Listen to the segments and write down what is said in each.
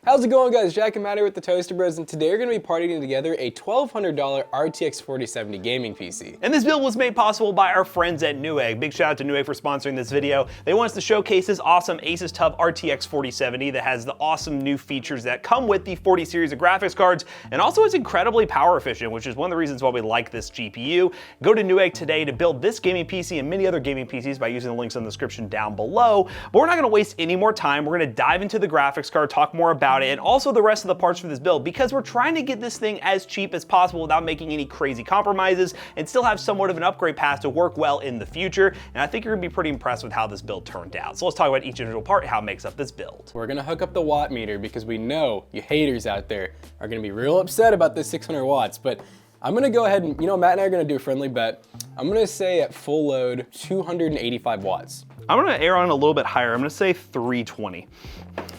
How's it going, guys? Jack and Matt here with the Toaster Bros, and today we're going to be partying together a $1,200 RTX 4070 gaming PC. And this build was made possible by our friends at Newegg. Big shout out to Newegg for sponsoring this video. They want us to showcase this awesome Asus TUF RTX 4070 that has the awesome new features that come with the 40 series of graphics cards, and also is incredibly power efficient, which is one of the reasons why we like this GPU. Go to Newegg today to build this gaming PC and many other gaming PCs by using the links in the description down below. But we're not going to waste any more time. We're going to dive into the graphics card, talk more about it, and also the rest of the parts for this build, because we're trying to get this thing as cheap as possible without making any crazy compromises and still have somewhat of an upgrade path to work well in the future. And I think you're gonna be pretty impressed with how this build turned out. So let's talk about each individual part, how it makes up this build. We're gonna hook up the watt meter because we know you haters out there are gonna be real upset about this 600 watts, but I'm gonna go ahead and, Matt and I are gonna do a friendly bet. I'm gonna say at full load, 285 watts. I'm gonna err on a little bit higher. I'm gonna say 320.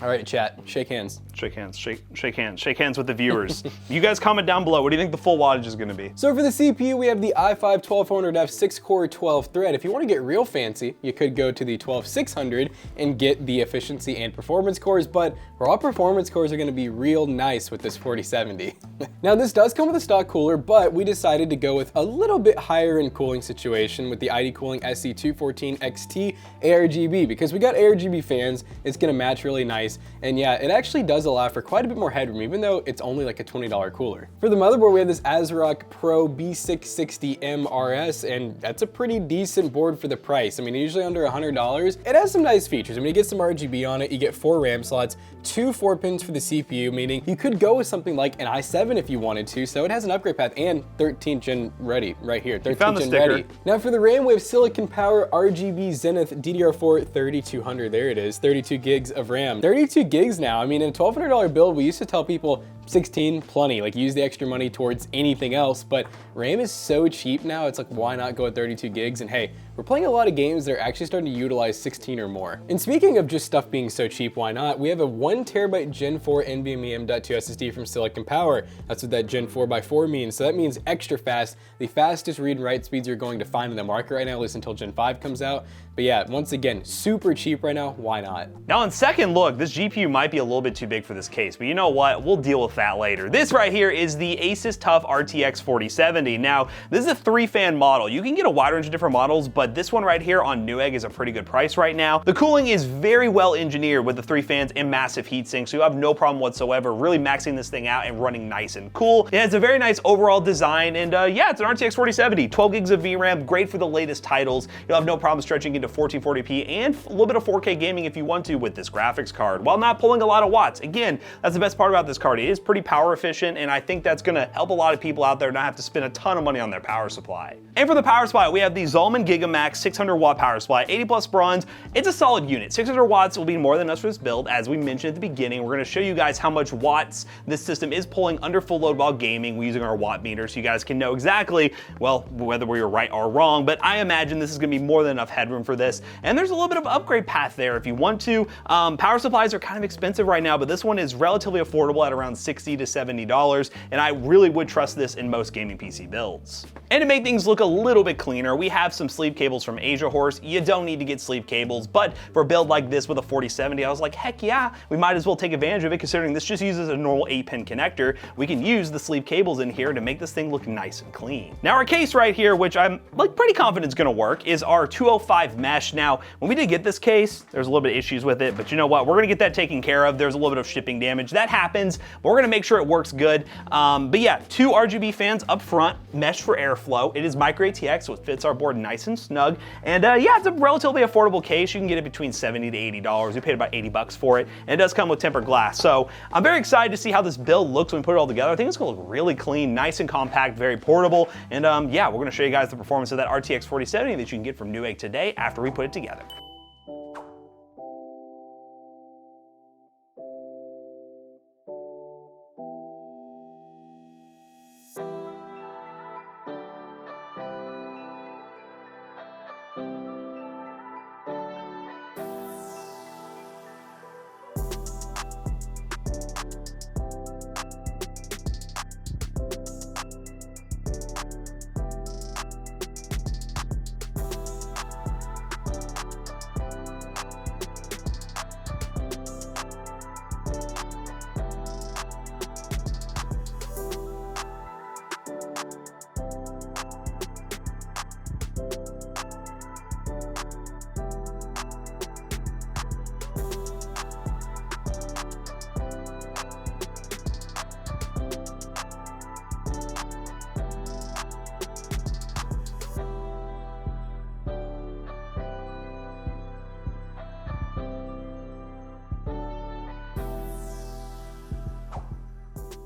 All right, chat, shake hands. Shake hands, shake hands, shake hands with the viewers. You guys comment down below, what do you think the full wattage is gonna be? So for the CPU, we have the i5 12400F 6-core 12-thread. If you wanna get real fancy, you could go to the 12600 and get the efficiency and performance cores, but raw performance cores are gonna be real nice with this 4070. Now this does come with a stock cooler, but we decided to go with a little bit higher in cooling situation with the ID Cooling SC214 XT ARGB, because we got ARGB fans, it's gonna match really nice, and yeah, it actually does allow for quite a bit more headroom, even though it's only like a $20 cooler. For the motherboard, we have this ASRock Pro B660M RS, and that's a pretty decent board for the price. I mean, usually under $100. It has some nice features. I mean, you get some RGB on it, you get 4 RAM slots, 2 4-pins for the CPU, meaning you could go with something like an i7 if you wanted to, so it has an upgrade path, and 13th gen ready right here, 13th gen ready. Now for the RAM, we have Silicon Power RGB Zenith DDR4 3200, there it is, 32 gigs of RAM. 32 gigs now, I mean, in a $1,200 build, we used to tell people 16, plenty, like use the extra money towards anything else, but RAM is so cheap now, it's like, why not go at 32 gigs? And hey, we're playing a lot of games that are actually starting to utilize 16 or more. And speaking of just stuff being so cheap, why not? We have a 1TB Gen 4 NVMe M.2 SSD from Silicon Power. That's what that Gen 4x4 means. So that means extra fast, the fastest read and write speeds you're going to find in the market right now, at least until Gen 5 comes out. But yeah, once again, super cheap right now, why not? Now on second look, this GPU might be a little bit too big for this case, but you know what? We'll deal with that later. This right here is the Asus TUF RTX 4070. Now, this is a 3-fan model. You can get a wide range of different models, but this one right here on Newegg is a pretty good price right now. The cooling is very well engineered with the 3 fans and massive heatsink, so you have no problem whatsoever really maxing this thing out and running nice and cool. It has a very nice overall design, and yeah, it's an RTX 4070, 12 gigs of VRAM, great for the latest titles. You'll have no problem stretching into 1440p and a little bit of 4K gaming if you want to with this graphics card, while not pulling a lot of watts. Again, that's the best part about this card. It is pretty power efficient, and I think that's gonna help a lot of people out there not have to spend a ton of money on their power supply. And for the power supply, we have the Zolman Gigamax 600 watt power supply, 80 plus bronze. It's a solid unit. 600 watts will be more than enough for this build. As we mentioned at the beginning, we're gonna show you guys how much watts this system is pulling under full load while gaming. We're using our watt meter so you guys can know exactly, well, whether we were right or wrong, but I imagine this is gonna be more than enough headroom for this. And there's a little bit of upgrade path there if you want to. Power supplies are kind of expensive right now, but this one is relatively affordable at around $60 to $70, and I really would trust this in most gaming PC builds. And to make things look a little bit cleaner, we have some sleeve cables from Asia Horse. You don't need to get sleeve cables, but for a build like this with a 4070, I was like, heck yeah, we might as well take advantage of it, considering this just uses a normal 8-pin connector. We can use the sleeve cables in here to make this thing look nice and clean. Now our case right here, which I'm like pretty confident is gonna work, is our 205 mesh. Now, when we did get this case, there's a little bit of issues with it, but you know what? We're gonna get that taken care of. There's a little bit of shipping damage. That happens, but we're gonna make sure it works good. But yeah, 2 RGB fans up front, mesh for airflow. It is micro ATX, so it fits our board nice and snug. And yeah, it's a relatively affordable case. You can get it between $70 to $80. We paid about 80 bucks for it, and it does come with tempered glass. So I'm very excited to see how this build looks when we put it all together. I think it's gonna look really clean, nice and compact, very portable. And yeah, we're gonna show you guys the performance of that RTX 4070 that you can get from Newegg today after we put it together.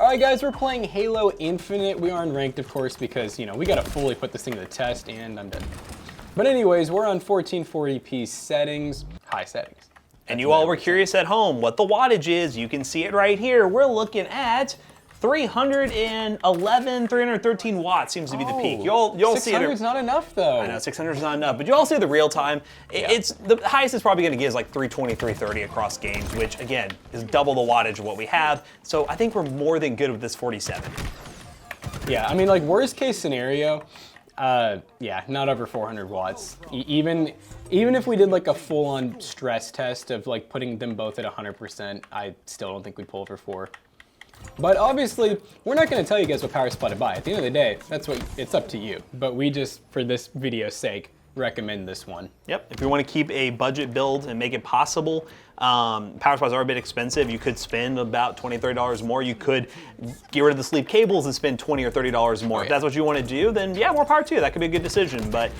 All right, guys, we're playing Halo Infinite. We are ranked, of course, because, you know, we got to fully put this thing to the test, and I'm dead. But anyways, we're on 1440p settings, high settings. And you all were curious at home what the wattage is. You can see it right here. We're looking at 311, 313 watts seems to be the peak. You'll see it. 600's not enough, though. I know, 600 is not enough, but you all see the real time. It's the highest it's probably going to get is like 320, 330 across games, which again is double the wattage of what we have. So I think we're more than good with this 47. Yeah, I mean, like worst case scenario, yeah, not over 400 watts. Even if we did like a full-on stress test of like putting them both at 100%, I still don't think we'd pull over 4. But obviously, we're not going to tell you guys what power supply to buy. At the end of the day, it's up to you. But we just, for this video's sake, recommend this one. Yep, if you want to keep a budget build and make it possible, power supplies are a bit expensive. You could spend about $20, $30 more. You could get rid of the sleeve cables and spend $20 or $30 more. If that's what you want to do, then yeah, more power to you. That could be a good decision. But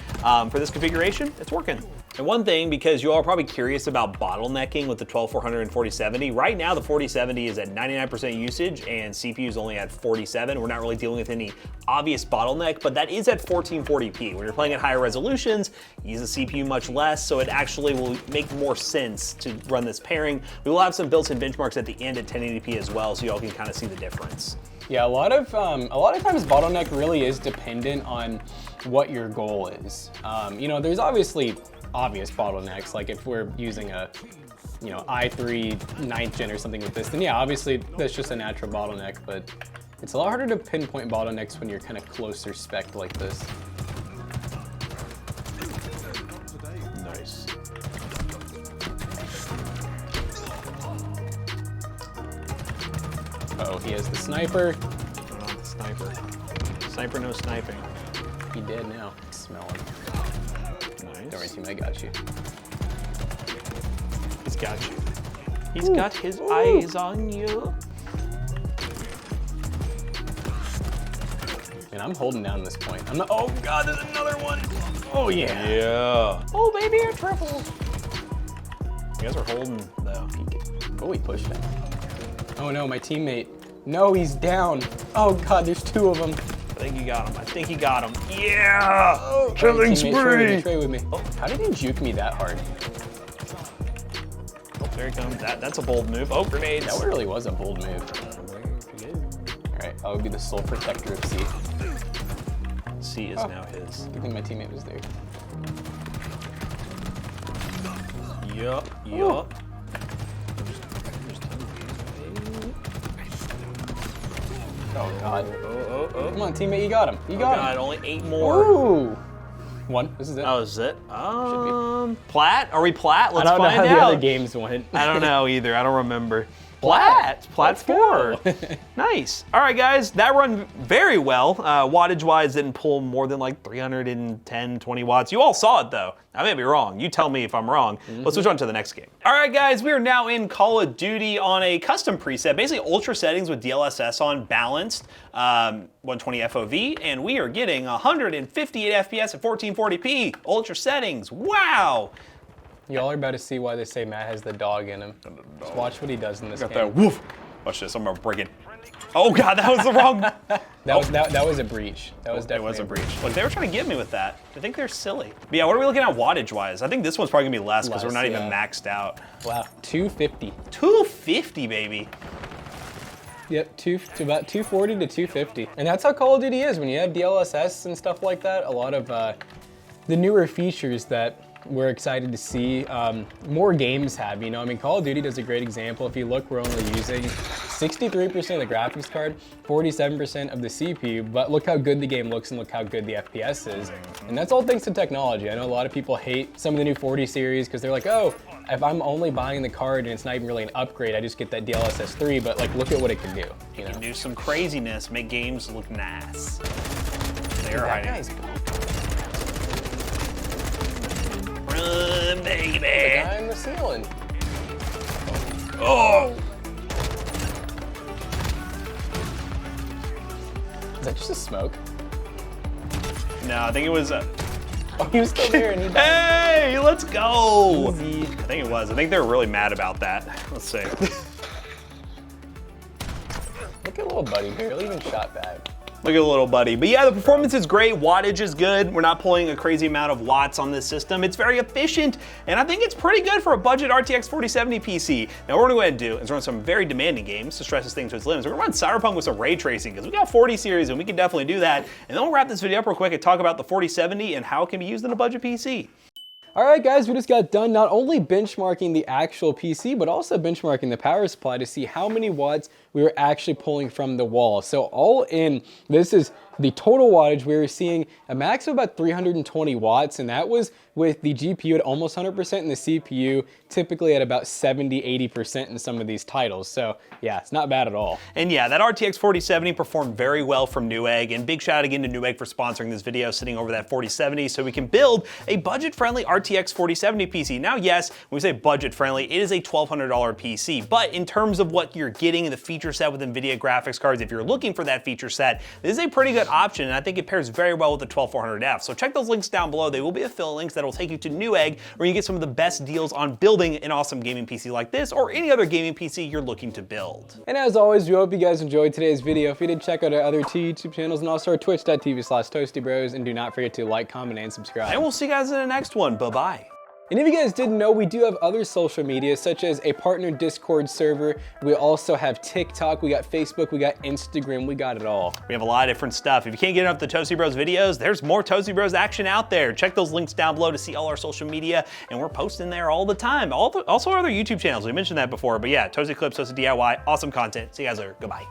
for this configuration, it's working. And one thing, because you all are probably curious about bottlenecking with the 12400 and 4070, right now the 4070 is at 99% usage and CPU is only at 47. We're not really dealing with any obvious bottleneck, but that is at 1440p. When you're playing at higher resolutions, you use the CPU much less, so it actually will make more sense to run this pairing. We will have some built-in benchmarks at the end at 1080p as well, so you all can kind of see the difference. Yeah, a lot of times bottleneck really is dependent on what your goal is. You know, there's obvious bottlenecks, like if we're using a, you know, i3 9th gen or something like this, then yeah, obviously that's just a natural bottleneck, but it's a lot harder to pinpoint bottlenecks when you're kind of closer spec like this. Nice. Oh, he has the sniper. Not the sniper. Sniper, no sniping. He did now. Smell him. Nice. Don't worry, team, I got you. He's got you. He's got his eyes on you. And I'm holding down this point. I'm not. Oh God, there's another one. Oh yeah. Yeah. Oh baby, a triple. You guys are holding though. Oh, he pushed him. Oh no, my teammate. No, he's down. Oh God, there's 2 of them. I think he got him. I think he got him. Yeah! Oh, killing spree. spree! Trade with me. Oh, how did he juke me that hard? Oh, there he comes. That's a bold move. Oh, grenades. That really was a bold move. All right, I'll be the sole protector of C. C is now his. I think my teammate was there. Yup, yup. Oh God. Oh. Come on, teammate, you got him. You got God, him. only 8 more. Ooh. 1. This is it. Oh, is it? Plat? Are we Plat? Let's I don't know find how out. the other games went. I don't know either. I don't remember. Plat. Plat's 4. Nice. All right, guys. That run very well. Wattage-wise, didn't pull more than like 310, 20 watts. You all saw it, though. I may be wrong. You tell me if I'm wrong. Let's switch on to the next game. All right, guys. We are now in Call of Duty on a custom preset, basically ultra settings with DLSS on, balanced, 120 FOV, and we are getting 158 FPS at 1440p. Ultra settings. Wow. Y'all are about to see why they say Matt has the dog in him. Just watch what he does in this Got game. that woof. Watch this. I'm gonna break it. Oh God, that was the wrong. That was a breach. That was definitely It was a breach. Look, they were trying to get me with that. I think they're silly. But yeah, what are we looking at wattage-wise? I think this one's probably gonna be less because we're not even maxed out. Wow, 250. 250, baby. Yep, to about 240 to 250. And that's how Call of Duty is. When you have DLSS and stuff like that, a lot of the newer features that we're excited to see more games have, you know. I mean, Call of Duty does a great example. If you look, we're only using 63% of the graphics card, 47% of the CPU, but look how good the game looks and look how good the FPS is. And that's all thanks to technology. I know a lot of people hate some of the new 40 series because they're like, oh, if I'm only buying the card and it's not even really an upgrade, I just get that DLSS 3, but like, look at what it can do. You know? Do some craziness, make games look nice. They're hiding. Run, baby! The guy in the ceiling. Oh! Is that just a smoke? No, I think it was. Oh, he was still there and he died. Hey, let's go! Easy. I think it was. I think they were really mad about that. Let's see. Look at little buddy, barely even shot back. Look at the little buddy. But yeah, the performance is great. Wattage is good. We're not pulling a crazy amount of watts on this system. It's very efficient, and I think it's pretty good for a budget RTX 4070 PC. Now, what we're gonna go ahead and do is run some very demanding games to stress this thing to its limits. We're gonna run Cyberpunk with some ray tracing, because we got 40 series, and we can definitely do that. And then we'll wrap this video up real quick and talk about the 4070 and how it can be used in a budget PC. All right, guys, we just got done not only benchmarking the actual PC, but also benchmarking the power supply to see how many watts we were actually pulling from the wall. So all in, this is the total wattage. We were seeing a max of about 320 watts, and that was with the GPU at almost 100% and the CPU typically at about 70–80% in some of these titles. So yeah, it's not bad at all. And yeah, that RTX 4070 performed very well from Newegg, and big shout out again to Newegg for sponsoring this video, sitting over that 4070 so we can build a budget-friendly RTX 4070 PC. Now, yes, when we say budget-friendly, it is a $1,200 PC, but in terms of what you're getting in the feature set with NVIDIA graphics cards, if you're looking for that feature set, this is a pretty good option, and I think it pairs very well with the 12400F. So check those links down below. They will be affiliate links that will take you to Newegg, where you get some of the best deals on building an awesome gaming PC like this, or any other gaming PC you're looking to build. And as always, we hope you guys enjoyed today's video. If you did, check out our other two YouTube channels and also our twitch.tv/ToastyBros, and do not forget to like, comment, and subscribe. And we'll see you guys in the next one. Bye-bye. And if you guys didn't know, we do have other social media, such as a partner Discord server. We also have TikTok, we got Facebook, we got Instagram, we got it all. We have a lot of different stuff. If you can't get enough of the Toasty Bros videos, there's more Toasty Bros action out there. Check those links down below to see all our social media, and we're posting there all the time. Also our other YouTube channels, we mentioned that before, but yeah, Toasty Clips, Toasty DIY, awesome content. See you guys later, goodbye.